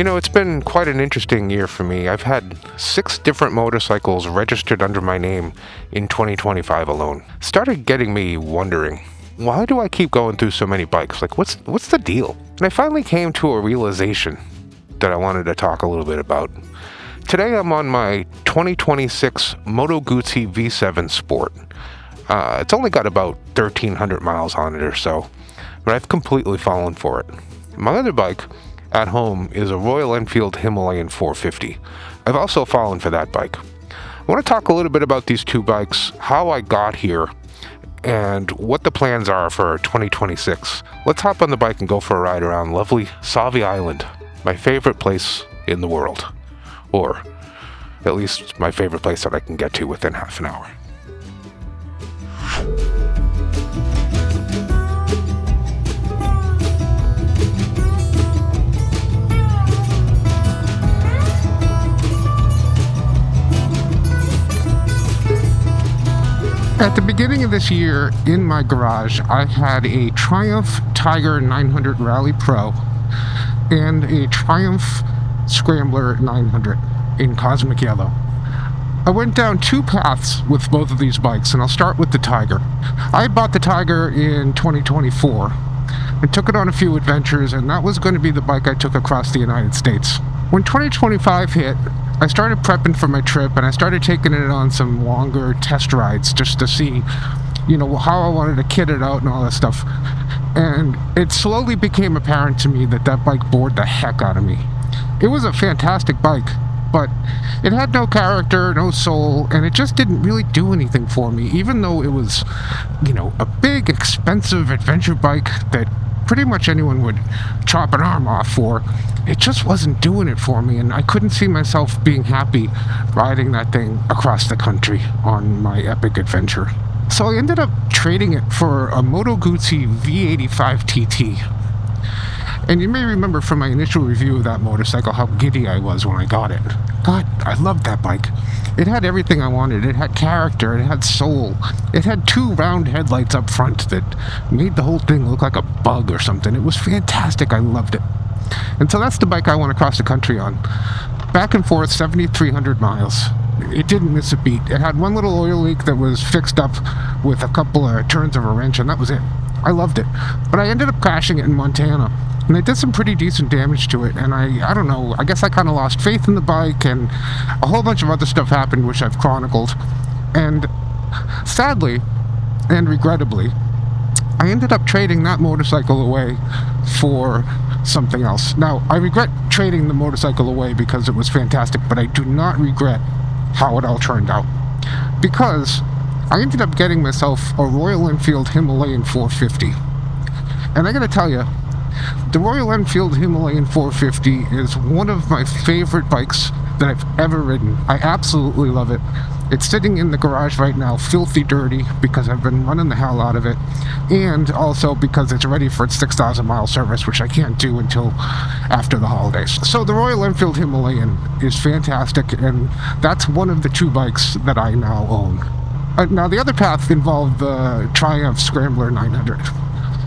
It's been quite an interesting year for me. I've had 6 different motorcycles registered under my name in 2025 alone. Started getting me wondering, why do I keep going through so many bikes? Like, what's the deal? And I finally came to a realization that I wanted to talk a little bit about. Today I'm on my 2026 Moto Guzzi V7 Sport. It's only got about 1,300 miles on it or so, but I've completely fallen for it. My other bike at home is a Royal Enfield Himalayan 450. I've also fallen for that bike. I want to talk a little bit about these two bikes, how I got here, and what the plans are for 2026. Let's hop on the bike and go for a ride around lovely Sauvie Island, my favorite place in the world. Or at least my favorite place that I can get to within half an hour. At the beginning of this year, in my garage, I had a Triumph Tiger 900 Rally Pro and a Triumph Scrambler 900 in cosmic yellow. I went down 2 paths with both of these bikes, and I'll start with the Tiger. I bought the Tiger in 2024 and took it on a few adventures, and that was going to be the bike I took across the United States. When 2025 hit, I started prepping for my trip, and I started taking it on some longer test rides just to see, how I wanted to kit it out and all that stuff. And it slowly became apparent to me that bike bored the heck out of me. It was a fantastic bike, but it had no character, no soul, and it just didn't really do anything for me, even though it was, a big, expensive adventure bike that pretty much anyone would chop an arm off for. It just wasn't doing it for me, and I couldn't see myself being happy riding that thing across the country on my epic adventure. So I ended up trading it for a Moto Guzzi V85 TT. And you may remember from my initial review of that motorcycle how giddy I was when I got it. God, I loved that bike. It had everything I wanted. It had character, it had soul. It had 2 round headlights up front that made the whole thing look like a bug or something. It was fantastic. I loved it. And so that's the bike I went across the country on. Back and forth, 7,300 miles. It didn't miss a beat. It had one little oil leak that was fixed up with a couple of turns of a wrench, and that was it. I loved it. But I ended up crashing it in Montana. And I did some pretty decent damage to it, and I don't know, I guess I kind of lost faith in the bike, and a whole bunch of other stuff happened, which I've chronicled. And sadly, and regrettably, I ended up trading that motorcycle away for something else. Now, I regret trading the motorcycle away because it was fantastic, but I do not regret how it all turned out. Because I ended up getting myself a Royal Enfield Himalayan 450. And I gotta tell you, the Royal Enfield Himalayan 450 is one of my favorite bikes that I've ever ridden. I absolutely love it. It's sitting in the garage right now, filthy dirty, because I've been running the hell out of it, and also because it's ready for its 6,000 mile service, which I can't do until after the holidays. So the Royal Enfield Himalayan is fantastic, and that's one of the 2 bikes that I now own. Now the other path involved the Triumph Scrambler 900.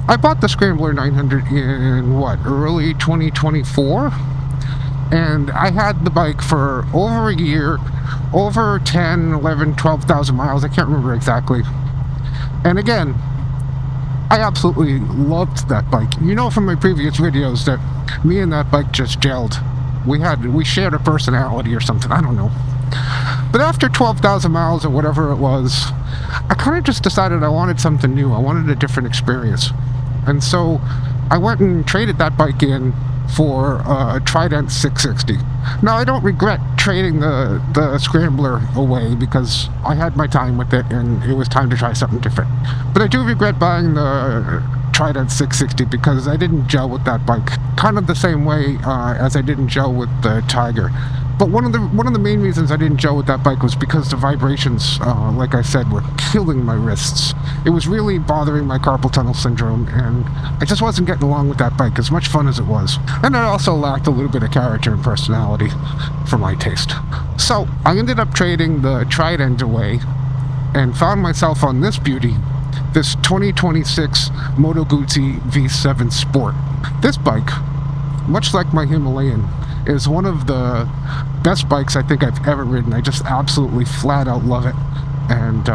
I bought the Scrambler 900 in, early 2024? And I had the bike for over a year, over 10, 11, 12,000 miles, I can't remember exactly. And again, I absolutely loved that bike. You know from my previous videos that me and that bike just gelled. We shared a personality or something, I don't know. But after 12,000 miles or whatever it was, I kind of just decided I wanted something new. I wanted a different experience. And so I went and traded that bike in for a Trident 660. Now, I don't regret trading the Scrambler away because I had my time with it and it was time to try something different. But I do regret buying the Trident 660 because I didn't gel with that bike kind of the same way as I didn't gel with the Tiger. But one of the main reasons I didn't gel with that bike was because the vibrations, like I said, were killing my wrists. It was really bothering my carpal tunnel syndrome, and I just wasn't getting along with that bike, as much fun as it was. And it also lacked a little bit of character and personality for my taste. So I ended up trading the Trident away and found myself on this beauty, this 2026 Moto Guzzi V7 Sport. This bike, much like my Himalayan, is one of the best bikes I think I've ever ridden. I just absolutely flat out love it. And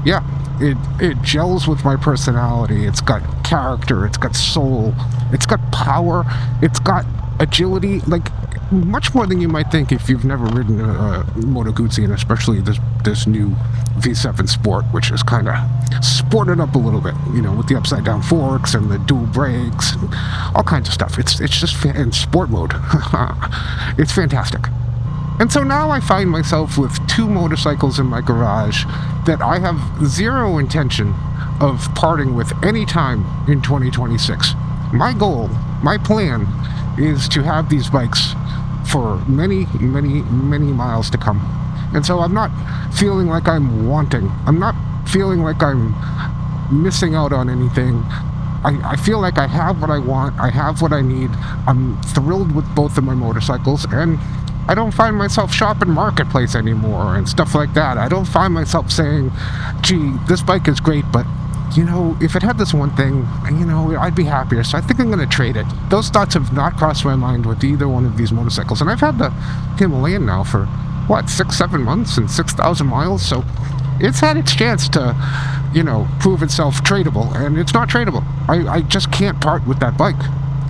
yeah, it gels with my personality. It's got character, it's got soul, it's got power, it's got agility, like much more than you might think if you've never ridden a Moto Guzzi, and especially this new V7 Sport, which is kind of sported up a little bit, you know, with the upside down forks and the dual brakes and all kinds of stuff. It's just in sport mode. It's fantastic. And so now I find myself with two motorcycles in my garage that I have zero intention of parting with any time in 2026. My goal, my plan, is to have these bikes for many, many, many miles to come. And so I'm not feeling like I'm wanting. I'm not feeling like I'm missing out on anything. I feel like I have what I want. I have what I need. I'm thrilled with both of my motorcycles, and I don't find myself shopping Marketplace anymore and stuff like that. I don't find myself saying, gee, this bike is great, but you know, if it had this one thing, you know, I'd be happier, so I think I'm going to trade it. Those thoughts have not crossed my mind with either one of these motorcycles, and I've had the Himalayan now for, 6-7 months and 6,000 miles, so it's had its chance to, you know, prove itself tradable, and it's not tradable. I just can't part with that bike.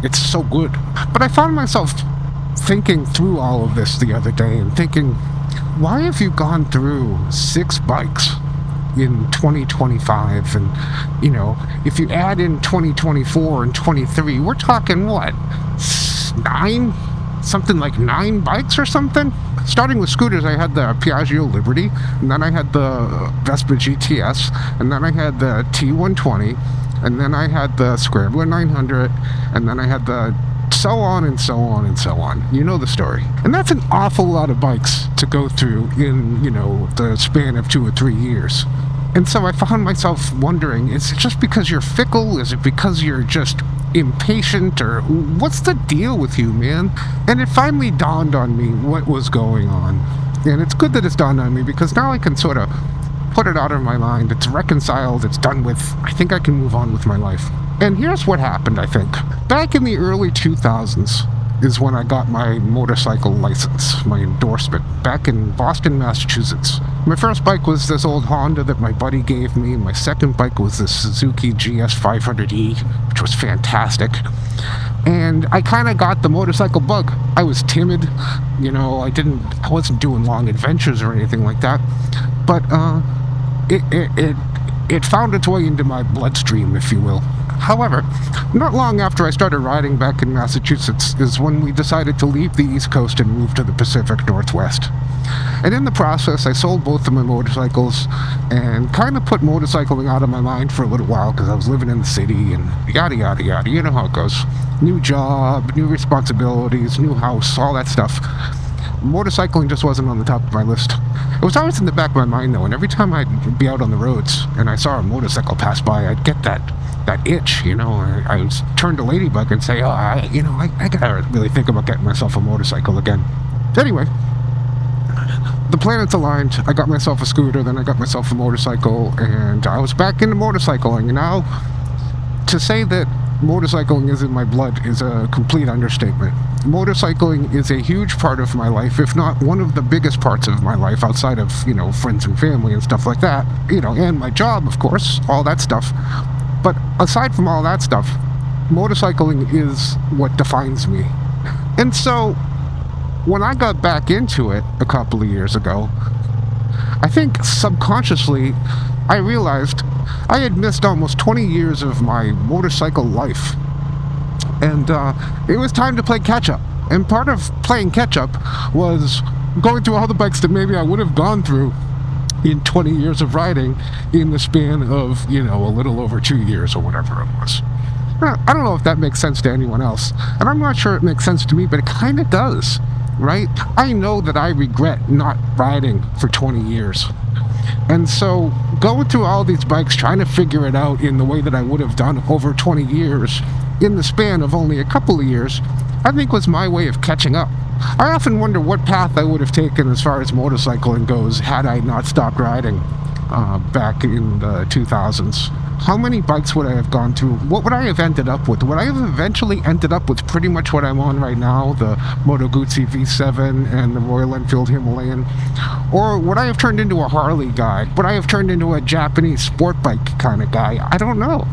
It's so good. But I found myself thinking through all of this the other day and thinking, why have you gone through 6 bikes in 2025? And you know, if you add in 2024 and 23, we're talking what, 9, something like 9 bikes or something. Starting with scooters, I had the Piaggio Liberty, and then I had the Vespa GTS, and then I had the T120, and then I had the Scrambler 900, and then I had the so on and so on and so on. You know the story. And that's an awful lot of bikes to go through in, you know, the span of 2 or 3 years. And so I found myself wondering, is it just because you're fickle? Is it because you're just impatient? Or what's the deal with you, man? And it finally dawned on me what was going on. And it's good that it's dawned on me, because now I can sort of put it out of my mind. It's reconciled. It's done with. I think I can move on with my life. And here's what happened, I think. Back in the early 2000s is when I got my motorcycle license, my endorsement, back in Boston, Massachusetts. My first bike was this old Honda that my buddy gave me. My second bike was this Suzuki GS 500E, which was fantastic. And I kind of got the motorcycle bug. I was timid, you know, I wasn't doing long adventures or anything like that. But it found its way into my bloodstream, if you will. However, not long after I started riding back in Massachusetts is when we decided to leave the East Coast and move to the Pacific Northwest. And in the process, I sold both of my motorcycles and kind of put motorcycling out of my mind for a little while, because I was living in the city and yada yada yada. You know how it goes. New job, new responsibilities, new house, all that stuff. Motorcycling just wasn't on the top of my list. It was always in the back of my mind, though, and every time I'd be out on the roads and I saw a motorcycle pass by, I'd get that itch, you know. I would turn to Ladybug and say, I gotta really think about getting myself a motorcycle again. Anyway, the planets aligned. I got myself a scooter, then I got myself a motorcycle, and I was back into motorcycling. Now, to say that motorcycling is in my blood is a complete understatement. Motorcycling is a huge part of my life, if not one of the biggest parts of my life, outside of, you know, friends and family and stuff like that, you know, and my job, of course, all that stuff. But aside from all that stuff, motorcycling is what defines me. And so when I got back into it a couple of years ago, I think subconsciously I realized I had missed almost 20 years of my motorcycle life. And it was time to play catch-up. And part of playing catch-up was going through all the bikes that maybe I would have gone through in 20 years of riding in the span of, you know, a little over 2 years or whatever it was. I don't know if that makes sense to anyone else. And I'm not sure it makes sense to me, but it kind of does, right? I know that I regret not riding for 20 years. And so going through all these bikes, trying to figure it out in the way that I would have done over 20 years in the span of only a couple of years, I think was my way of catching up. I often wonder what path I would have taken as far as motorcycling goes had I not stopped riding back in the 2000s. how many bikes would I have gone through? What would I have ended up with? Would I have eventually ended up with pretty much what I'm on right now, the Moto Guzzi V7 and the Royal Enfield Himalayan? Or would I have turned into a Harley guy? Would I have turned into a Japanese sport bike kind of guy? I don't know.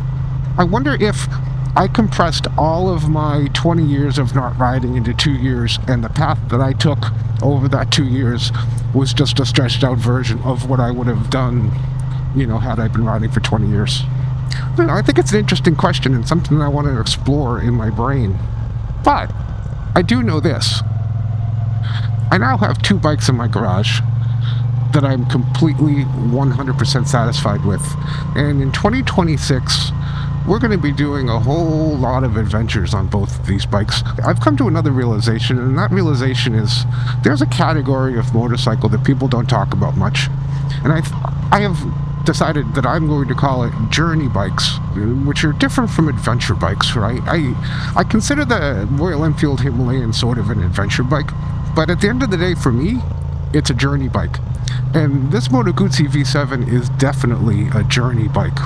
I wonder if I compressed all of my 20 years of not riding into 2 years, and the path that I took over that 2 years was just a stretched out version of what I would have done, had I been riding for 20 years. I think it's an interesting question and something I want to explore in my brain. But I do know this. I now have 2 bikes in my garage that I'm completely 100% satisfied with. And in 2026, we're going to be doing a whole lot of adventures on both of these bikes. I've come to another realization, and that realization is there's a category of motorcycle that people don't talk about much. And I have decided that I'm going to call it journey bikes, which are different from adventure bikes, right? I consider the Royal Enfield Himalayan sort of an adventure bike, but at the end of the day, for me, it's a journey bike. And this Moto Guzzi V7 is definitely a journey bike.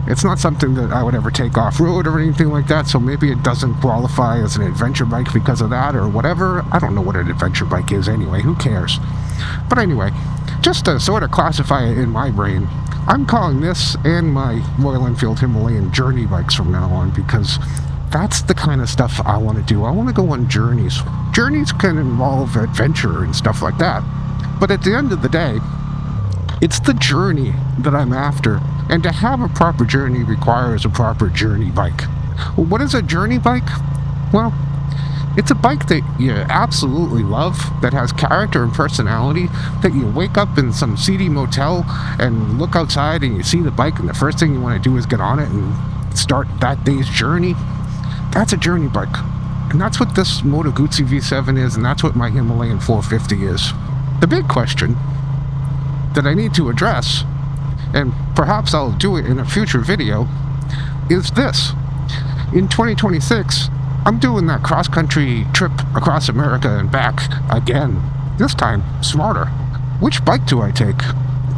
It's not something that I would ever take off-road or anything like that, so maybe it doesn't qualify as an adventure bike because of that or whatever. I don't know what an adventure bike is anyway, who cares? But anyway, just to sort of classify it in my brain, I'm calling this and my Royal Enfield Himalayan journey bikes from now on, because that's the kind of stuff I want to do. I want to go on journeys. Journeys can involve adventure and stuff like that, but at the end of the day, it's the journey that I'm after, and to have a proper journey requires a proper journey bike. Well, what is a journey bike? Well, it's a bike that you absolutely love, that has character and personality, that you wake up in some seedy motel and look outside and you see the bike and the first thing you want to do is get on it and start that day's journey. That's a journey bike. And that's what this Moto Guzzi V7 is, and that's what my Himalayan 450 is. The big question that I need to address, and perhaps I'll do it in a future video, is this. In 2026, I'm doing that cross-country trip across America and back again. This time, smarter. Which bike do I take?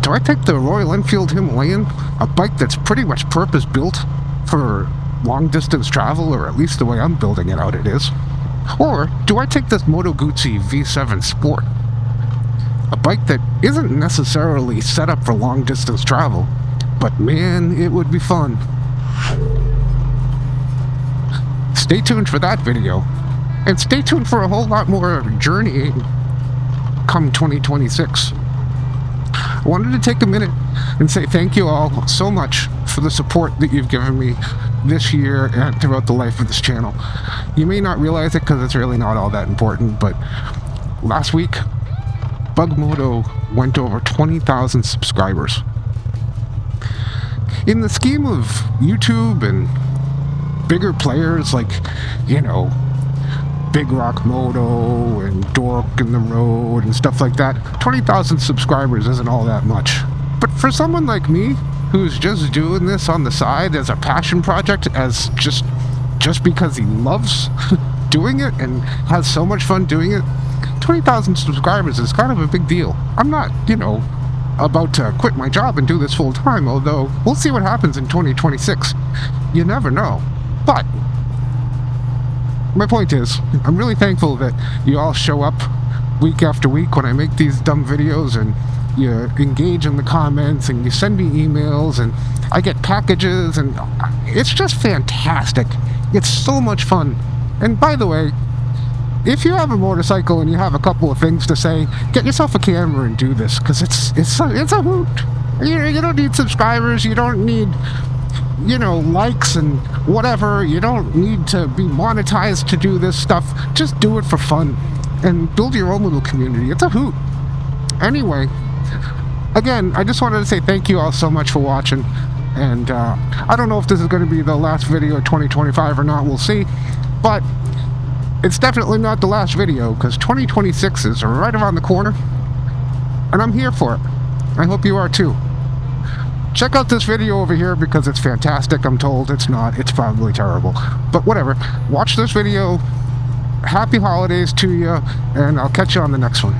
Do I take the Royal Enfield Himalayan, a bike that's pretty much purpose-built for long-distance travel, or at least the way I'm building it out it is? Or do I take this Moto Guzzi V7 Sport, a bike that isn't necessarily set up for long-distance travel, but man, it would be fun. Stay tuned for that video, and stay tuned for a whole lot more journeying come 2026. I wanted to take a minute and say thank you all so much for the support that you've given me this year and throughout the life of this channel. You may not realize it because it's really not all that important, but last week, BugMoto went over 20,000 subscribers. In the scheme of YouTube and bigger players like, Big Rock Moto and Dork in the Road and stuff like that, 20,000 subscribers isn't all that much. But for someone like me, who's just doing this on the side as a passion project, as just because he loves doing it and has so much fun doing it, 20,000 subscribers is kind of a big deal. I'm not, about to quit my job and do this full time, although we'll see what happens in 2026. You never know. But my point is, I'm really thankful that you all show up week after week when I make these dumb videos, and you engage in the comments and you send me emails and I get packages, and it's just fantastic. It's so much fun. And by the way, if you have a motorcycle and you have a couple of things to say, get yourself a camera and do this, because it's a hoot. You don't need subscribers, you don't need, likes and whatever. You don't need to be monetized to do this stuff. Just do it for fun and build your own little community. It's a hoot. Anyway, again, I just wanted to say thank you all so much for watching. And I don't know if this is going to be the last video of 2025 or not. We'll see. But it's definitely not the last video, because 2026 is right around the corner. And I'm here for it. I hope you are too. Check out this video over here because it's fantastic. I'm told it's not. It's probably terrible. But whatever. Watch this video. Happy holidays to you, and I'll catch you on the next one.